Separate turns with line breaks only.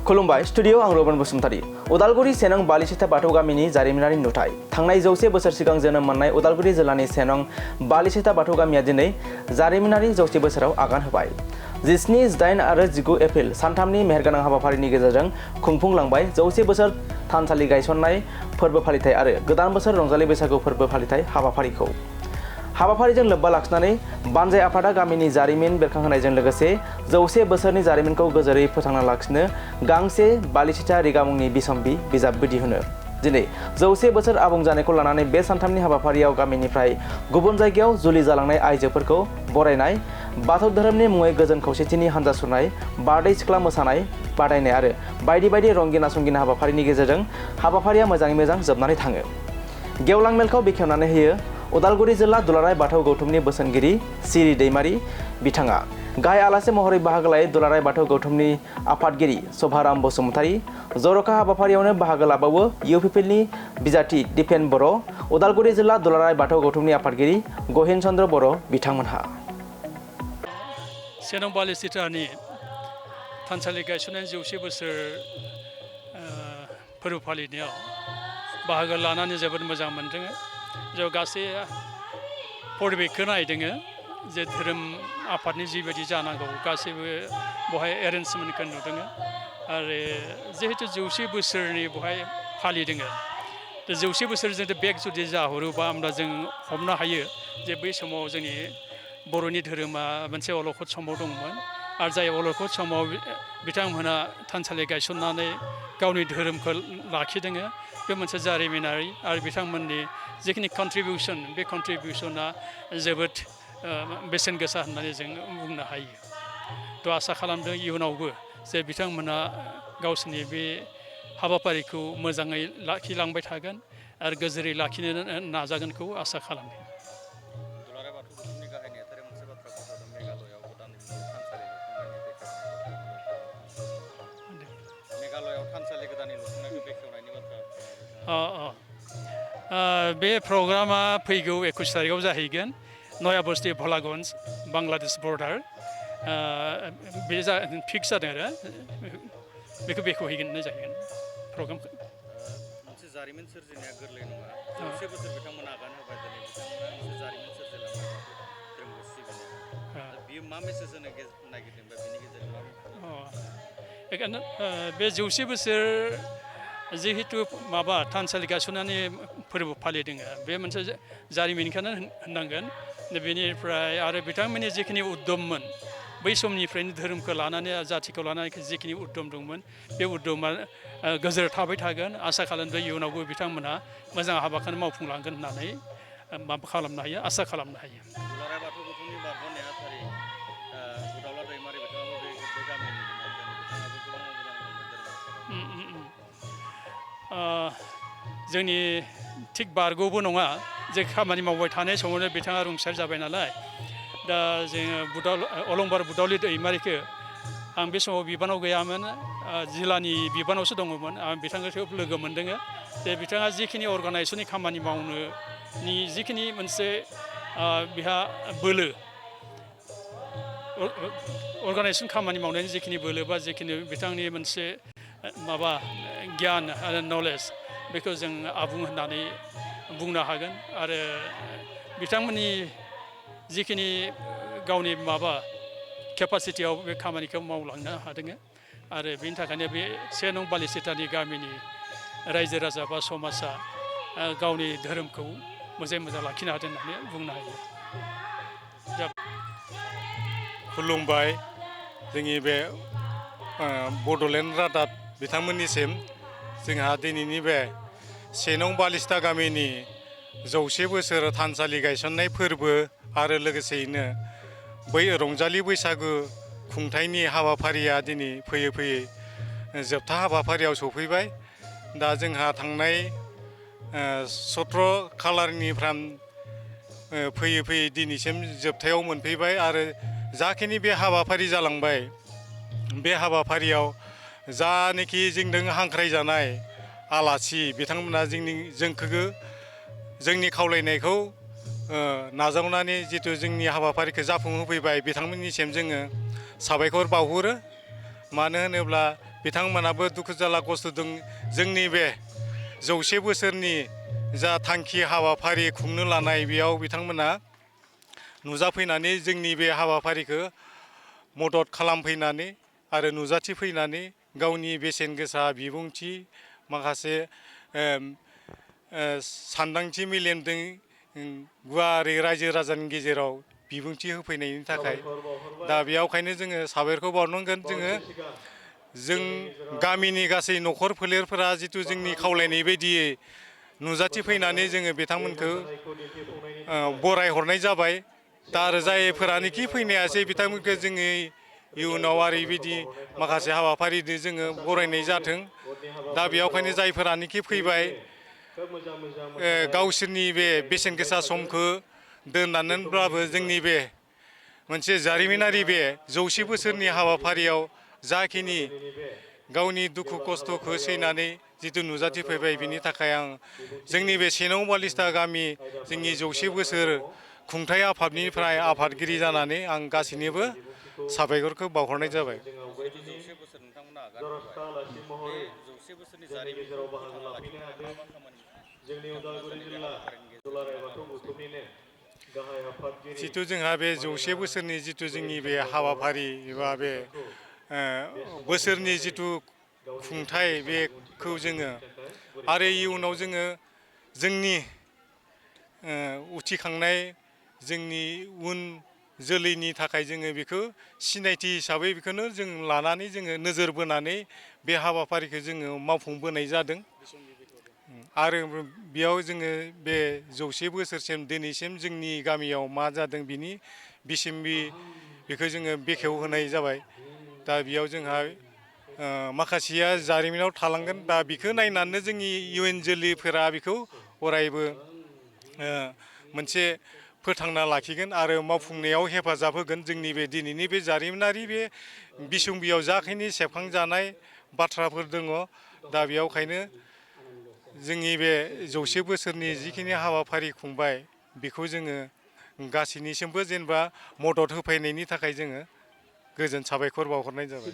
खुलुमबाय स्टुडिअ आं रबन बसुमतारी उदालगुरि सेनं बालिसेथा बाथौ गामिनि जारिमिनारि नुथाय थांनाय 100 बोसोर सिगां जोनोम मोननाय उदालगुरि जिल्लानि सेनं बालिसेथा बाथौ गामिया दिनै जारिमिनारि 100 बोसोराव आगान होबाय 17, 18 आरो 19 एप्रिल सानथामनि मेहेरगोनां हाबाफारिनि गेजेरजों खुंफुंलांबाय 100 बोसोर थानसालि गायसननाय फोरबो फालिथाय आरो गोदान बोसोर रंजालि बैसागु फोरबो फालिथाय हाबाफारिखौ हाबाफारिजों लोब्बा लाखिनानै बानजाय आफादा गामिनि जारिमिन बेरखांहोनायजों लोगोसे 100 बोसोरनि जारिमिनखौ गोजोरै फोथांना लाखिनो गांसे बालिसेथा रिगा मुंनि बिसम्बि बिजाबबो दिहुनो दिनै 100 बोसोर आबुं जानायखौ लानानै बे सानथामनि हाबाफारियाव गामिनिफ्राय गुबुन जायगायाव जुलि जालांनाय आइजोफोरखौ बरायनाय बाथौ धोरोमनि मुङै गोजोन खौसेथिनि हान्जा सुरनाय बारदै सिख्ला मोसानाय बादायनाय आरो बायदि बायदि रंगिना संगिना हाबाफारिनि गेजेरजों हाबाफारिया मोजाङै मोजां जोबनानै थाङो गेवलां मेलखौ बेखेवनानै होयो उदालगुरि जिल्ला दुलाराय बाथौ गौथुमनि बोसोनगिरि सिरि दैमारि बिथाङा गाहाय आलासि महरै बाहागो लायै दुलाराय बाथौ गौथुमनि आफादगिरि सभाराम बसुमतारी जर'खा हाबाफारियावनो बाहागो लाबावो इउपिपिएलनि बिजाथि दिपेन बर' उदालगुरि जिल्ला दुलाराय बाथौ गौथुमनि आफादगिरि गहिन चन्द्र बर' बिथांमोनहा
सेनं बालिसेथानि थानसालि गायसननाय 100 बोसोर फोरबो फालिनायाव बाहागो लानानै जोबोद मोजां मोनदों जों गासै परिबेखखौ नायदों जे धोरोम आफादनि जिबायदि जानांगौ गासैबो बहाय एरेन्जमेन्टखौ नुदों आरो जिहेतु 100 बोसोरनि बहाय फालिदों 100 बोसोर जुदि बेक जुदि जाहरोबा होमब्ला जों हमनो हायो जे बै समाव जोंनि बर'नि धोरोमा मोनसे अलखद समाव दंमोन आरो जाय अलखद समाव बिथांमोनहा थानसालि गायसननानै गावनि धोरोमखौ लाखिदों बे मोनसे जारिमिनारि आरो बिथांमोननि जिखिनि कन्ट्रिबिउसन बे कन्ट्रिबिउसना जोबोद बेसेन गोसा होननानै जों बुंनो हायो थ' आसा खालामदों इयुनावबो जे बिथांमोना गावसोरनि बे हाबाफारिखौ मोजाङै लाखिलांबाय थागोन आरो गोजोरै लाखिनो नाजागोनखौ आसा खालामो
दुलाराय बाथौ गौथुमनि गाहाय नेहाथारि मोनसे बाथ्रा फोसावदों मेघालयआव गोदान थानसालि लुफुंनायनि मेघालयआव थानसालि गोदाननि लुफुंनायखौ बेखेवनायनि बाथ्रा
बे प्रग्रामा फैगौ 21 तारिखआव जाहैगोन नया बस्ति भलागन्ज बांलादेश बर्डार बे फिक्स जादों आरो बेखौ बेखेवहैगोन जाहैगोन प्रग्रामखौ
मोनसे जारिमिन सोरजिनाया गोरलै नङा 100 बोसोर बिथांमोना आगान होबाय दिनै बिथांमोना मोनसे जारिमिन सोरजिलांबाय धोरोमखौ सिबिनाय बियो मा मेसेज होनो नागिरदों बा बिनि गेजेरजों मा
बेखायनो बे 100 बोसोर जिहेतु माबा थानसालि गायसननानै फोरबो फालिदों बे मोनसे जारिमिनखौनो होननांगोन बेनिफ्राय आरो बिथांमोननि जिखिनि उद्यममोन बै समनिफ्रायनो धोरोमखौ लानानै जाथिखौ लानानै जिखिनि उद्यम दंमोन बे उद्यमा गोजोर थाबाय थागोन आसा खालामदों इयुनावबो बिथांमोना मोजां हाबाखौनो मावफुंलांगोन होननानै माबा खालामनो हायो आसा खालामनो हायो
दुलाराय बाथौ गौथुमनि बारग' नेहाथारि उदावला दैमारि बिथाङाबो बे गामिनि बिथाङाबो गोबां मोजां
जोंनि थिग बारग'बो नङा जे खामानि मावबाय थानाय समावनो बिथाङा रुंसार जाबाय नालाय दा जोङो अलंबार बुदावलि दैमारिखौ आं बे समाव बिबानाव गैयामोन जिल्लानि बिबानावसो दङमोन आं बिथांखौ लोगो मोनदों जे बिथाङा जिखिनि अर्गानाइजेसननि खामानि मावनोनि जिखिनि मोनसे बिहा बोलो अर्गानाइजेसन खामानि मावनायनि जिखिनि बोलो बा जिखिनि बिथांनि मोनसे माबा गियान आरो नलेज बेखौ जों आबुं होननानै बुंनो हागोन आरो बिथांमोननि जिखिनि गावनि माबा केपासिटियाव बे खामानिखौ मावलांनो हादों आरो बेनि थाखायनो बे सेनं बालिसेथानि गामिनि रायजो राजा बा समाजा गावनि धोरोमखौ मोजां लाखिनो हादों होननानै बुंनो हायो
खुलुमबाय जोंनि बे बड'लेण्ड रादाब बिथांमोननिसिम जोंहा दिनैनि बे सेनं बालिसेथा गामिनि 100 बोसोर थानसालि गायसननाय फोरबो आरो लोगोसेयैनो बै रंजालि बैसागु खुंथायनि हाबाफारिया दिनै फैयै फैयै जोबथा हाबाफारियाव सफैबाय दा जोंहा थांनाय 17 खालारनिफ्राय फैयै फैयै दिनैसिम जोबथायाव मोनफैबाय आरो जाखिनि बे हाबाफारि जालांबाय बे हाबाफारियाव जानाखि जोंजों हांख्रायजानाय आलासि बिथांमोना जोंखौ जोंनि खावलायनायखौ नाजावनानै जितु जोंनि हाबाफारिखौ जाफुंहोफैबाय बिथांमोननिसिम जोङो साबायखर बावहरो मानो होनोब्ला बिथांमोनाबो दुखु जारला खस्थ' दं जोंनि बे 100 बोसोरनि जा थांखि हाबाफारि खुंनो लानाय बेयाव बिथांमोना नुजाफैनानै जोंनि बे हाबाफारिखौ मदद खालामफैनानै आरो नुजाथिफैनानै गावनि बेसेन गोसा बिबुंथि माखासे सानदांथि मेलेमजों गुवारै रायजो राजानि गेजेराव बिबुंथि होफैनायनि थाखाय दा बेयावखायनो जोङो साबायखर बावनांगोन जों गामिनि गासै न'खर फोलेरफोरा जिथु जोंनि खावलायनाय बायदियै नुजाथिफैनानै जोङो बिथांमोनखौ बराय हरनाय जाबाय दा आरो जायफोरानोखि फैनो हायासै बिथांमोनखौ जोङो इयुनाव आरो बेबायदि माखासे हाबाफारिजों जोङो बरायनाय जाथों दा बेयावखायनो जायफोरानोखि फैबाय गावसोरनि बे बेसेन गोसा समखौ दोननानैब्लाबो जोंनि बे मोनसे जारिमिनारि बे 100 बोसोरनि हाबाफारियाव जाखिनि गावनि दुखु खस्थ'खौ सैनानै जिथु नुजाथिफैबाय बिनि थाखाय आं जोंनि बे सेनं बालिस्ता गामि जोंनि 100 बोसोर खुंथाय आफादनिफ्राय आफादगिरि जानानै आं गासैनिबो साबायखरखौ बावहरनाय जाबाय।
100 बोसोर नोंथांमोना आगान होबाय बे 100 बोसोरनि जारिमिनखौ फोथांना लाखिनो थाखाय मा खामानि बिथांमोना जोंनि बे हाबाफारिनि गेजेरजों मावलांगासिनो
जिथु जोंहा बे 100 बोसोरनि जिथु जोंनि बे हाबाफारि एबा बे बोसोरनि जिथु खुंथाय बेखौ जोङो आरो इयुनाव जोङो जोंनि उथिखांनाय जोंनि उन जोलैनि थाखाय जोङो बेखौ सिनायथि हिसाबै बेखौनो जों लानानै जोङो नोजोर बोनानै बे हाबाफारिखौ जोङो मावफुंबोनाय जादों आरो बेयाव जोङो बे 100 बोसोरसिम दिनैसिम जोंनि गामियाव मा जादों बिनि बिसिम्बि बेखौ जोङो बेखेव होनाय जाबाय दा बेयाव जोंहा माखासेया जारिमिनाव थालांगोन दा बेखौ नायनानै जोंनि इयुन जोलैफोरा बेखौ अरायबो मोनसे फोथांना लाखिगोन आरो मावफुंनायाव हेफाजाब होगोन जोंनि बे दिनैनि बे जारिमिनारि बे बिसम्बियाव जाखिनि सेबखांजानाय बाथ्राफोर दङ दा बेयावखायनो जोंनि बे 100 बोसोरनि जिखिनि हाबाफारि खुंबाय बेखौ जोङो गासैनिसिमबो जेनेबा मदद होफैनायनि थाखाय जोङो गोजोन साबायखर बावहरनाय जाबाय।